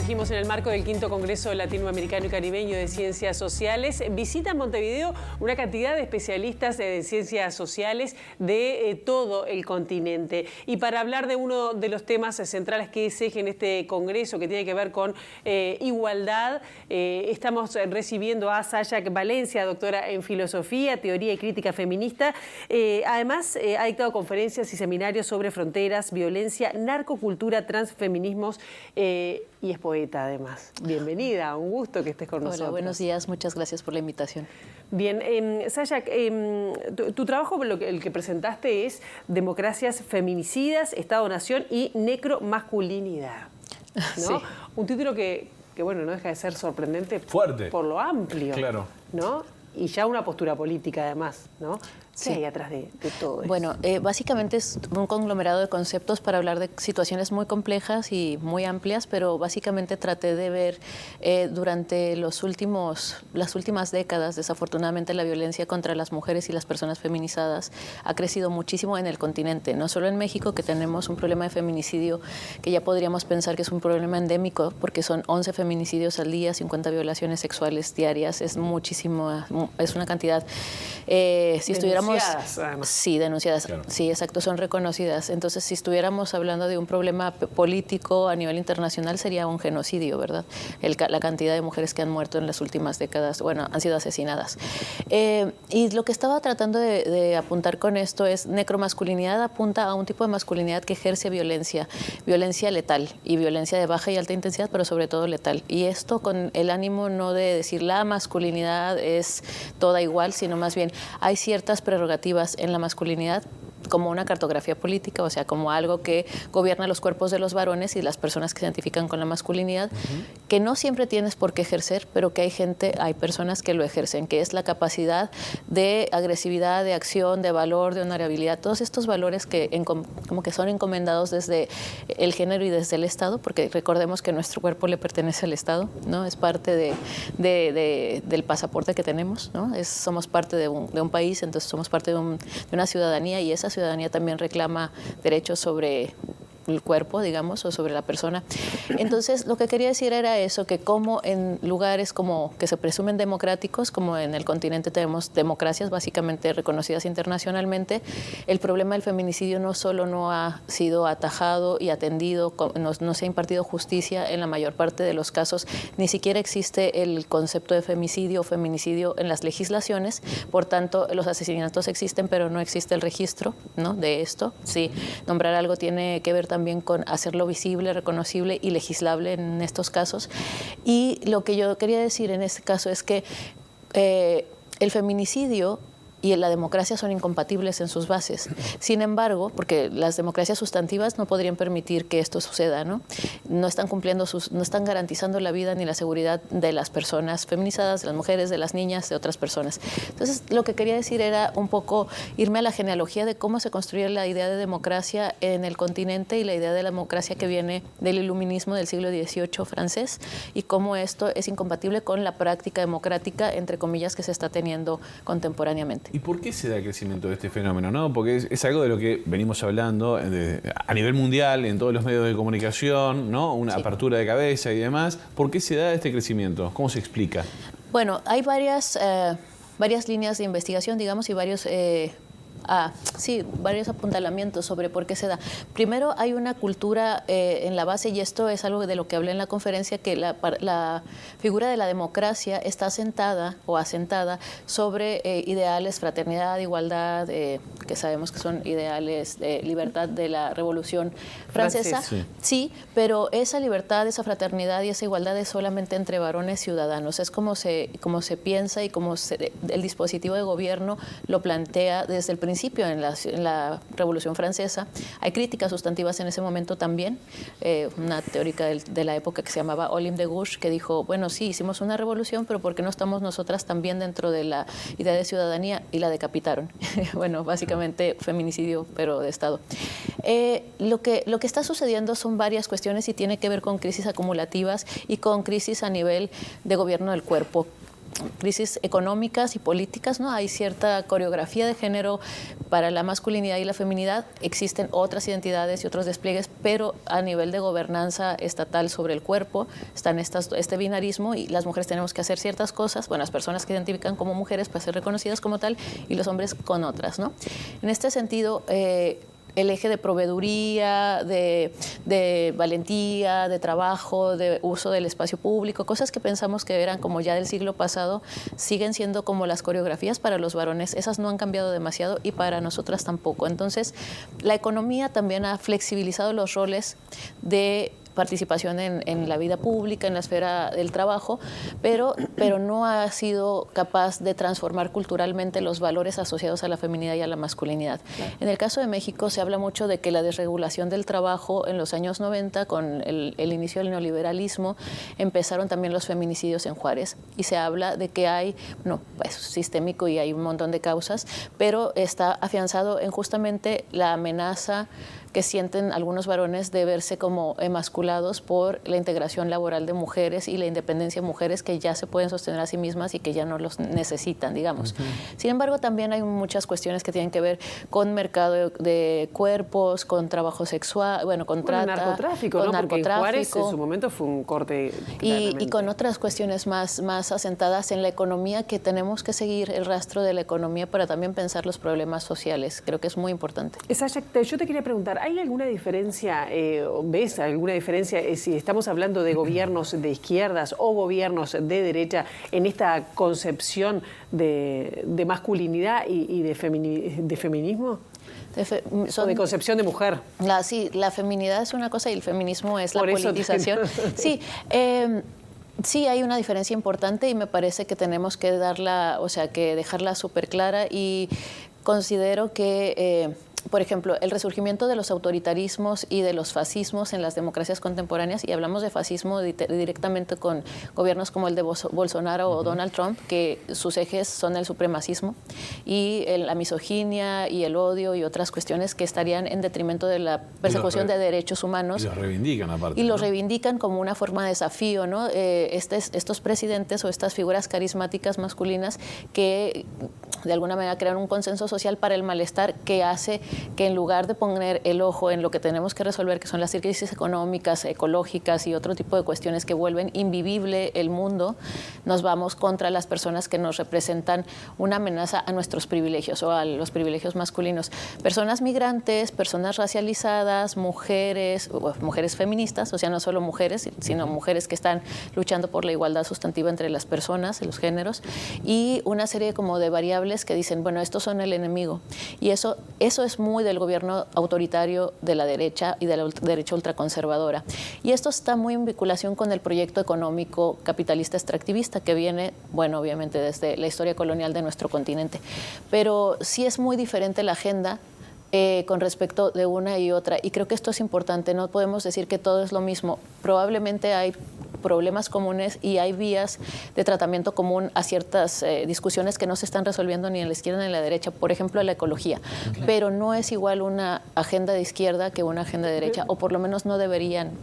dijimos, en el marco del quinto Congreso Latinoamericano y Caribeño de Ciencias Sociales, visita Montevideo una cantidad de especialistas de ciencias sociales de todo el continente. Y para hablar de uno de los temas centrales que es eje en este Congreso, que tiene que ver con igualdad, estamos recibiendo a Sayak Valencia, doctora en Filosofía, Teoría y Crítica Feminista. Además, ha dictado conferencias y seminarios sobre fronteras, violencia, narcocultura, transfeminismos y es poeta además. Bienvenida, un gusto que estés con nosotros. Hola, buenos días, muchas gracias por la invitación. Bien, Sayak, tu trabajo, el que presentaste es Democracias Feminicidas, Estado-Nación y Necromasculinidad, ¿no? Sí. Un título que bueno, no deja de ser sorprendente. Fuerte. Por lo amplio, claro, ¿no? Y ya una postura política además, ¿no? ¿Qué hay atrás de todo eso? Bueno, básicamente es un conglomerado de conceptos para hablar de situaciones muy complejas y muy amplias, pero básicamente traté de ver durante las últimas décadas, desafortunadamente la violencia contra las mujeres y las personas feminizadas ha crecido muchísimo en el continente, no solo en México, que tenemos un problema de feminicidio que ya podríamos pensar que es un problema endémico, porque son 11 feminicidios al día, 50 violaciones sexuales diarias, es muchísimo, es una cantidad. Si estuviéramos denunciadas, además. Sí, denunciadas. Claro. Sí, exacto, son reconocidas. Entonces, si estuviéramos hablando de un problema político a nivel internacional, sería un genocidio, ¿verdad? La cantidad de mujeres que han muerto en las últimas décadas, bueno, han sido asesinadas. Y lo que estaba tratando de apuntar con esto es necromasculinidad apunta a un tipo de masculinidad que ejerce violencia letal y violencia de baja y alta intensidad, pero sobre todo letal. Y esto con el ánimo no de decir la masculinidad es toda igual, sino más bien hay ciertas prerrogativas en la masculinidad como una cartografía política, o sea, como algo que gobierna los cuerpos de los varones y las personas que se identifican con la masculinidad, que no siempre tienes por qué ejercer, pero que hay personas que lo ejercen, que es la capacidad de agresividad, de acción, de valor, de honorabilidad, todos estos valores que como que son encomendados desde el género y desde el Estado, porque recordemos que nuestro cuerpo le pertenece al Estado, ¿no? Es parte del pasaporte que tenemos, ¿no? Somos parte de un país, entonces somos parte de una ciudadanía y esa ciudadanía también reclama derechos sobre el cuerpo, digamos, o sobre la persona. Entonces, lo que quería decir era eso, que como en lugares como que se presumen democráticos, como en el continente tenemos democracias básicamente reconocidas internacionalmente, el problema del feminicidio no solo no ha sido atajado y atendido, no se ha impartido justicia en la mayor parte de los casos, ni siquiera existe el concepto de femicidio o feminicidio en las legislaciones, por tanto, los asesinatos existen, pero no existe el registro, ¿no?, de esto. Sí, nombrar algo tiene que ver también con hacerlo visible, reconocible y legislable en estos casos. Y lo que yo quería decir en este caso es que el feminicidio y la democracia son incompatibles en sus bases. Sin embargo, porque las democracias sustantivas no podrían permitir que esto suceda, ¿no? No están no están garantizando la vida ni la seguridad de las personas feminizadas, de las mujeres, de las niñas, de otras personas. Entonces, lo que quería decir era un poco irme a la genealogía de cómo se construye la idea de democracia en el continente y la idea de la democracia que viene del iluminismo del siglo XVIII francés y cómo esto es incompatible con la práctica democrática, entre comillas, que se está teniendo contemporáneamente. ¿Y por qué se da el crecimiento de este fenómeno, no? Porque es algo de lo que venimos hablando a nivel mundial, en todos los medios de comunicación, ¿no? Una apertura de cabeza y demás. ¿Por qué se da este crecimiento? ¿Cómo se explica? Bueno, hay varias líneas de investigación, digamos, y varios apuntalamientos sobre por qué se da. Primero, hay una cultura en la base, y esto es algo de lo que hablé en la conferencia, que la figura de la democracia está asentada sobre ideales, fraternidad, igualdad, que sabemos que son ideales de libertad de la Revolución Francesa. Sí, pero esa libertad, esa fraternidad y esa igualdad es solamente entre varones ciudadanos. Es como se piensa y como el dispositivo de gobierno lo plantea desde el principio en la Revolución Francesa. Hay críticas sustantivas en ese momento también. Una teórica de la época que se llamaba Olympe de Gouges, que dijo, bueno, sí, hicimos una revolución, pero ¿por qué no estamos nosotras también dentro de la idea de ciudadanía? Y la decapitaron. Bueno, básicamente feminicidio, pero de Estado. Lo que está sucediendo son varias cuestiones y tiene que ver con crisis acumulativas y con crisis a nivel de gobierno del cuerpo. crisis económicas y políticas, ¿no? Hay cierta coreografía de género para la masculinidad y la feminidad, existen otras identidades y otros despliegues, pero a nivel de gobernanza estatal sobre el cuerpo están este binarismo y las mujeres tenemos que hacer ciertas cosas, bueno, las personas que identifican como mujeres para ser reconocidas como tal y los hombres con otras, ¿no? En este sentido, el eje de proveeduría, de valentía, de trabajo, de uso del espacio público, cosas que pensamos que eran como ya del siglo pasado, siguen siendo como las coreografías para los varones. Esas no han cambiado demasiado y para nosotras tampoco. Entonces, la economía también ha flexibilizado los roles de participación en la vida pública, en la esfera del trabajo, pero no ha sido capaz de transformar culturalmente los valores asociados a la feminidad y a la masculinidad. Claro. En el caso de México se habla mucho de que la desregulación del trabajo en los años 90, con el inicio del neoliberalismo, empezaron también los feminicidios en Juárez y se habla de que hay, es sistémico y hay un montón de causas, pero está afianzado en justamente la amenaza que sienten algunos varones de verse como emasculados por la integración laboral de mujeres y la independencia de mujeres que ya se pueden sostener a sí mismas y que ya no los necesitan, digamos. Sin embargo, también hay muchas cuestiones que tienen que ver con mercado de cuerpos, con trabajo sexual, con trata, narcotráfico, con ¿no? narcotráfico. Porque en Juárez en su momento fue un corte y con otras cuestiones más asentadas en la economía, que tenemos que seguir el rastro de la economía para también pensar los problemas sociales. Creo que es muy importante. Sasha, yo te quería preguntar, ¿hay alguna diferencia, ves alguna diferencia si estamos hablando de gobiernos de izquierdas o gobiernos de derecha en esta concepción de masculinidad y de feminismo? O de concepción de mujer. La feminidad es una cosa y el feminismo es la politización. Sí, sí, hay una diferencia importante y me parece que tenemos que dejarla súper clara, y considero que por ejemplo, el resurgimiento de los autoritarismos y de los fascismos en las democracias contemporáneas, y hablamos de fascismo directamente con gobiernos como el de Bolsonaro o Donald Trump, que sus ejes son el supremacismo y la misoginia y el odio y otras cuestiones que estarían en detrimento de la persecución de derechos humanos. Y los reivindican aparte. Y los reivindican como una forma de desafío, ¿no? Estos presidentes o estas figuras carismáticas masculinas que de alguna manera crean un consenso social para el malestar, que hace que en lugar de poner el ojo en lo que tenemos que resolver, que son las crisis económicas, ecológicas y otro tipo de cuestiones que vuelven invivible el mundo, nos vamos contra las personas que nos representan una amenaza a nuestros privilegios o a los privilegios masculinos. Personas migrantes, personas racializadas, mujeres feministas, o sea, no solo mujeres, sino mujeres que están luchando por la igualdad sustantiva entre las personas, los géneros, y una serie como de variables que dicen, bueno, estos son el enemigo. Y eso es muy del gobierno autoritario de la derecha y de la derecha ultraconservadora. Y esto está muy en vinculación con el proyecto económico capitalista extractivista que viene, obviamente desde la historia colonial de nuestro continente. Pero sí es muy diferente la agenda con respecto de una y otra. Y creo que esto es importante. No podemos decir que todo es lo mismo. Probablemente hay problemas comunes y hay vías de tratamiento común a ciertas discusiones que no se están resolviendo ni en la izquierda ni en la derecha, por ejemplo la ecología, pero no es igual una agenda de izquierda que una agenda de derecha, o por lo menos no deberían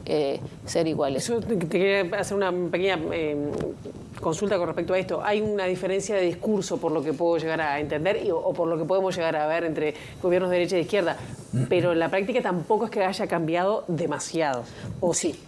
ser iguales. Yo te quería hacer una pequeña consulta con respecto a esto. ¿Hay una diferencia de discurso, por lo que puedo llegar a entender o por lo que podemos llegar a ver entre gobiernos de derecha y de izquierda? Pero en la práctica tampoco es que haya cambiado demasiado, ¿o sí?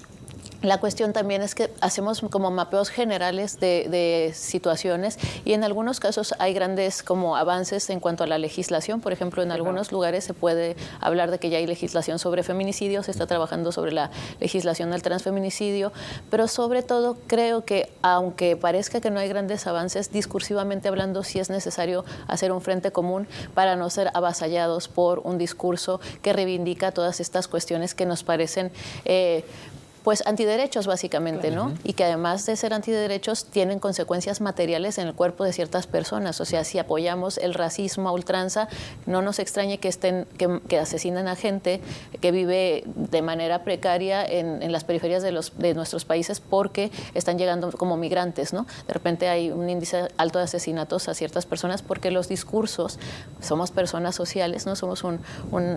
La cuestión también es que hacemos como mapeos generales de situaciones, y en algunos casos hay grandes como avances en cuanto a la legislación. Por ejemplo, en algunos lugares se puede hablar de que ya hay legislación sobre feminicidio, se está trabajando sobre la legislación del transfeminicidio, pero sobre todo creo que aunque parezca que no hay grandes avances, discursivamente hablando sí es necesario hacer un frente común para no ser avasallados por un discurso que reivindica todas estas cuestiones que nos parecen antiderechos básicamente, ¿no? Y que además de ser antiderechos tienen consecuencias materiales en el cuerpo de ciertas personas. O sea, si apoyamos el racismo a ultranza, no nos extrañe que que asesinen a gente que vive de manera precaria en las periferias de nuestros países porque están llegando como migrantes, ¿no? De repente hay un índice alto de asesinatos a ciertas personas porque los discursos, somos personas sociales, no somos un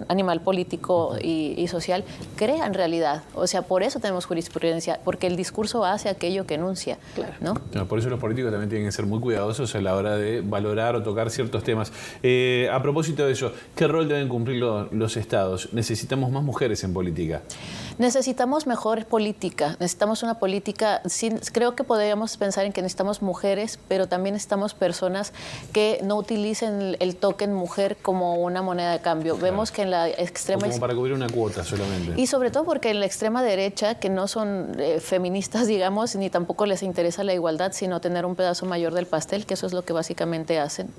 animal político y social, crean realidad. O sea, por eso tenemos tenemos jurisprudencia, porque el discurso hace aquello que enuncia, ¿no? Por eso los políticos también tienen que ser muy cuidadosos a la hora de valorar o tocar ciertos temas. A propósito de eso, ¿qué rol deben cumplir los estados? ¿Necesitamos más mujeres en política? Necesitamos mejor política, necesitamos una política, creo que podríamos pensar en que necesitamos mujeres, pero también necesitamos personas que no utilicen el token mujer como una moneda de cambio. Claro. Vemos que en la extrema... O como para cubrir una cuota solamente. Y sobre todo porque en la extrema derecha, que no son feministas, digamos, ni tampoco les interesa la igualdad, sino tener un pedazo mayor del pastel, que eso es lo que básicamente hacen,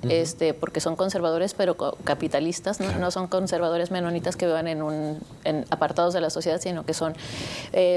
porque son conservadores, pero capitalistas, ¿no? Claro. No son conservadores menonitas que vivan en apartados de la sociedad, sino que son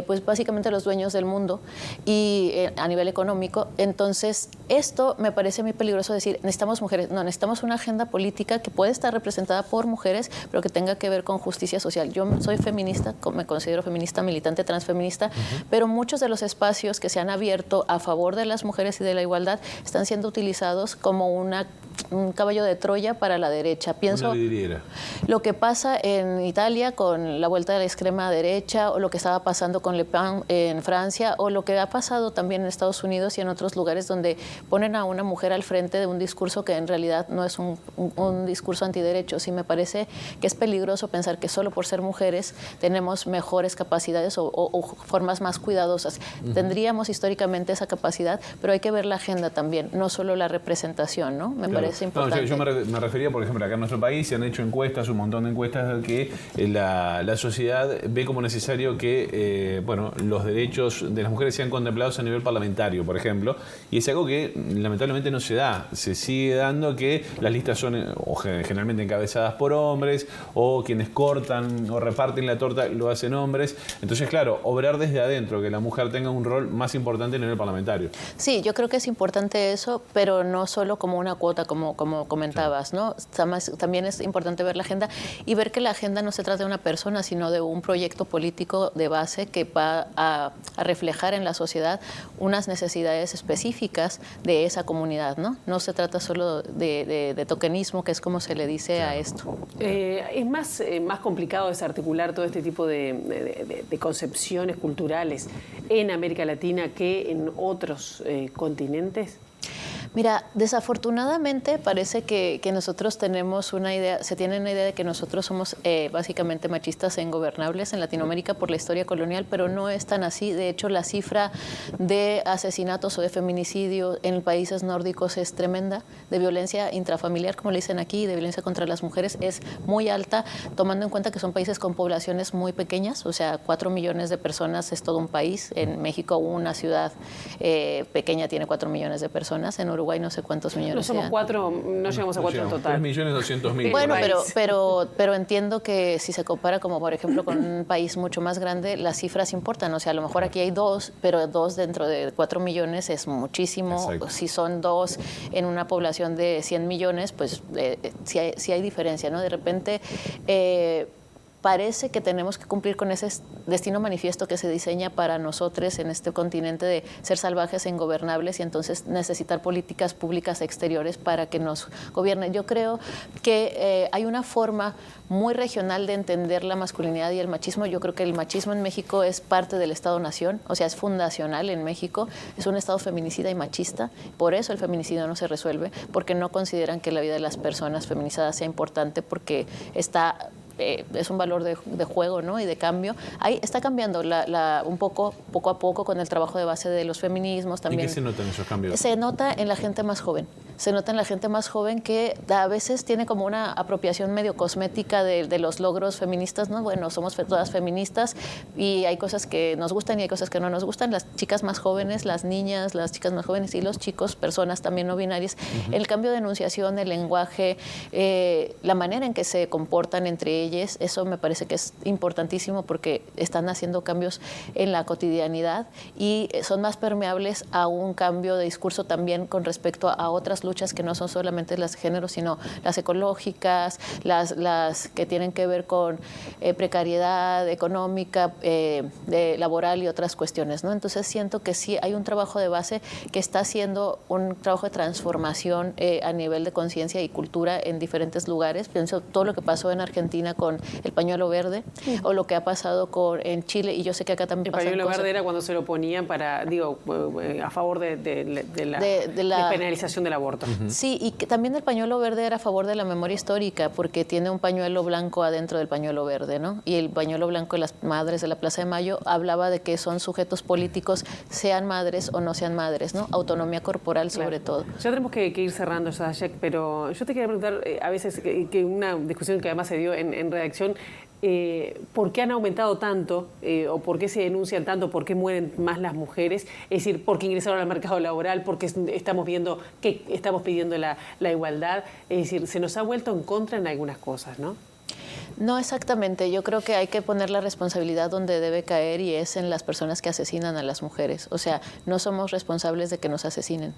pues básicamente los dueños del mundo y a nivel económico. Entonces, esto me parece muy peligroso decir, necesitamos mujeres. No, necesitamos una agenda política que puede estar representada por mujeres, pero que tenga que ver con justicia social. Yo soy feminista, me considero feminista, militante transfeminista, pero muchos de los espacios que se han abierto a favor de las mujeres y de la igualdad están siendo utilizados como un caballo de Troya para la derecha. Pienso una vidriera. Lo que pasa en Italia con la vuelta de la extrema derecha, o lo que estaba pasando con Le Pen en Francia, o lo que ha pasado también en Estados Unidos y en otros lugares donde ponen a una mujer al frente de un discurso que en realidad no es un discurso antiderechos. Y me parece que es peligroso pensar que solo por ser mujeres tenemos mejores capacidades o formas más cuidadosas. Tendríamos históricamente esa capacidad, pero hay que ver la agenda también, no solo la representación, ¿no? Me parece importante. No, yo me refería, por ejemplo, acá en nuestro país se han hecho encuestas, un montón de encuestas que la sociedad ve como necesario que los derechos de las mujeres sean contemplados a nivel parlamentario, por ejemplo, y es algo que lamentablemente no se da. Se sigue dando que las listas son generalmente encabezadas por hombres, o quienes cortan o reparten la torta lo hacen hombres. Entonces, claro, obrar desde adentro, que la mujer tenga un rol más importante a nivel parlamentario. Sí, yo creo que es importante eso, pero no solo como una cuota, como comentabas, ¿no? También es importante ver la agenda y ver que la agenda no se trata de una persona, sino de un proyecto político de base que va a reflejar en la sociedad unas necesidades específicas de esa comunidad, ¿no? No se trata solo de tokenismo, que es como se le dice a esto. Es más complicado desarticular todo este tipo de concepciones culturales en América Latina que en otros continentes. Mira, desafortunadamente parece que nosotros tenemos una idea, se tiene una idea de que nosotros somos básicamente machistas e ingobernables en Latinoamérica por la historia colonial, pero no es tan así. De hecho, la cifra de asesinatos o de feminicidio en países nórdicos es tremenda, de violencia intrafamiliar, como le dicen aquí, de violencia contra las mujeres, es muy alta, tomando en cuenta que son países con poblaciones muy pequeñas, o sea, 4 millones de personas es todo un país. En México, una ciudad pequeña tiene 4 millones de personas, en Uruguay no sé cuántos millones. No somos 4, no llegamos a 4 en total. 3.200.000. Bueno, pero entiendo que si se compara como por ejemplo con un país mucho más grande, las cifras importan. O sea, a lo mejor aquí hay 2, pero 2 dentro de 4 millones es muchísimo. Exacto. Si son 2 en una población de 100 millones, pues sí hay diferencia, ¿no? De repente... parece que tenemos que cumplir con ese destino manifiesto que se diseña para nosotros en este continente de ser salvajes e ingobernables y entonces necesitar políticas públicas exteriores para que nos gobiernen. Yo creo que hay una forma muy regional de entender la masculinidad y el machismo. Yo creo que el machismo en México es parte del Estado-Nación, o sea, es fundacional en México, es un Estado feminicida y machista, por eso el feminicidio no se resuelve, porque no consideran que la vida de las personas feminizadas sea importante, porque es un valor de juego, ¿no? Y de cambio. Ahí está cambiando poco a poco con el trabajo de base de los feminismos también. ¿Y qué se notan esos cambios? Se nota en la gente más joven. Se nota en la gente más joven que a veces tiene como una apropiación medio cosmética de los logros feministas, ¿no? Bueno, somos todas feministas y hay cosas que nos gustan y hay cosas que no nos gustan. Las chicas más jóvenes, las niñas, las chicas más jóvenes y los chicos, personas también no binarias. El cambio de enunciación, el lenguaje, la manera en que se comportan entre ellas, eso me parece que es importantísimo porque están haciendo cambios en la cotidianidad y son más permeables a un cambio de discurso también con respecto a otras luchas que no son solamente las de género, sino las ecológicas, las que tienen que ver con precariedad económica, laboral y otras cuestiones, ¿no? Entonces siento que sí hay un trabajo de base que está haciendo un trabajo de transformación a nivel de conciencia y cultura en diferentes lugares. Pienso todo lo que pasó en Argentina Argentina con el pañuelo verde, o lo que ha pasado en Chile, y yo sé que acá también pasa. El pañuelo verde era cuando se lo ponían para, a favor de la despenalización del aborto. Sí, y que también el pañuelo verde era a favor de la memoria histórica, porque tiene un pañuelo blanco adentro del pañuelo verde, ¿no? Y el pañuelo blanco de las madres de la Plaza de Mayo hablaba de que son sujetos políticos, sean madres o no sean madres, ¿no? Autonomía corporal sobre todo. Ya tenemos que ir cerrando, Zayek, pero yo te quería preguntar, a veces, que una discusión que además se dio en redacción, ¿por qué han aumentado tanto o por qué se denuncian tanto, por qué mueren más las mujeres? Es decir, ¿por qué ingresaron al mercado laboral? ¿Por qué estamos viendo que estamos pidiendo la igualdad? Es decir, se nos ha vuelto en contra en algunas cosas, ¿no? No exactamente, yo creo que hay que poner la responsabilidad donde debe caer, y es en las personas que asesinan a las mujeres. O sea, no somos responsables de que nos asesinen,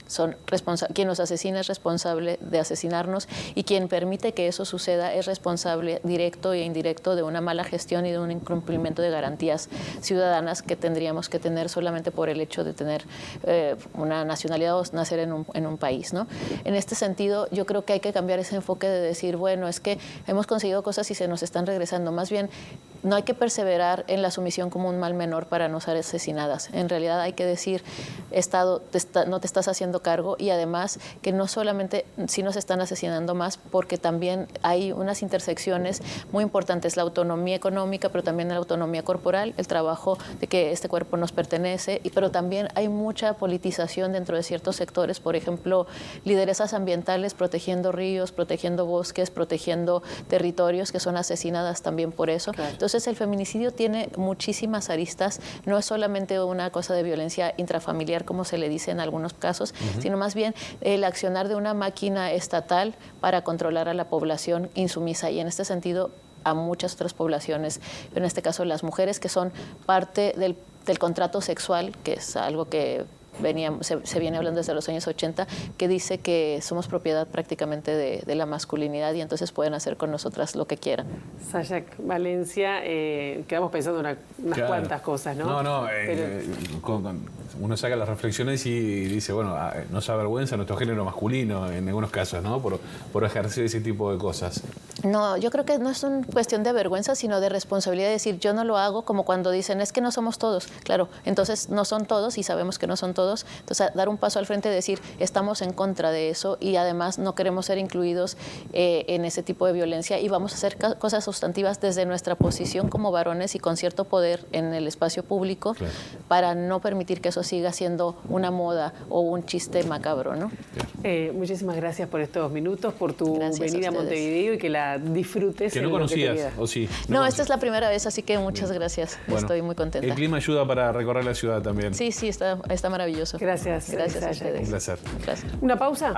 quien nos asesina es responsable de asesinarnos, y quien permite que eso suceda es responsable directo e indirecto de una mala gestión y de un incumplimiento de garantías ciudadanas que tendríamos que tener solamente por el hecho de tener una nacionalidad o nacer en un país, ¿no? En este sentido, yo creo que hay que cambiar ese enfoque de decir, bueno, es que hemos conseguido cosas y se nos están regresando. Más bien, no hay que perseverar en la sumisión como un mal menor para no ser asesinadas. En realidad hay que decir, Estado, no te estás haciendo cargo, y además que no solamente sí nos están asesinando más, porque también hay unas intersecciones muy importantes, la autonomía económica, pero también la autonomía corporal, el trabajo de que este cuerpo nos pertenece, pero también hay mucha politización dentro de ciertos sectores, por ejemplo, lideresas ambientales protegiendo ríos, protegiendo bosques, protegiendo territorios que son asesinadas también por eso. Claro. Entonces el feminicidio tiene muchísimas aristas, no es solamente una cosa de violencia intrafamiliar como se le dice en algunos casos, sino más bien el accionar de una máquina estatal para controlar a la población insumisa, y en este sentido a muchas otras poblaciones, en este caso las mujeres, que son parte del contrato sexual, que es algo que se viene hablando desde los años 80, que dice que somos propiedad prácticamente de la masculinidad, y entonces pueden hacer con nosotras lo que quieran. Zayek Valencia, quedamos pensando unas cuantas cosas, ¿no? Uno saca las reflexiones y dice, bueno, nos avergüenza nuestro género masculino en algunos casos, ¿no? Por ejercer ese tipo de cosas. No, yo creo que no es una cuestión de vergüenza, sino de responsabilidad, de decir, yo no lo hago, como cuando dicen, es que no somos todos. Claro, entonces no son todos, y sabemos que no son todos. Entonces, dar un paso al frente y decir, estamos en contra de eso, y además no queremos ser incluidos en ese tipo de violencia, y vamos a hacer cosas sustantivas desde nuestra posición como varones y con cierto poder en el espacio público, claro, para no permitir que eso siga siendo una moda o un chiste macabro, ¿no? Muchísimas gracias por estos minutos, por tu venida a Montevideo, y que la disfrutes. Que no conocías, ¿o sí? No, esta es la primera vez, así que muchas gracias. Bueno, estoy muy contenta. El clima ayuda para recorrer la ciudad también. Sí, está maravilloso. Gracias. Gracias a ustedes. Un placer. Gracias. ¿Una pausa?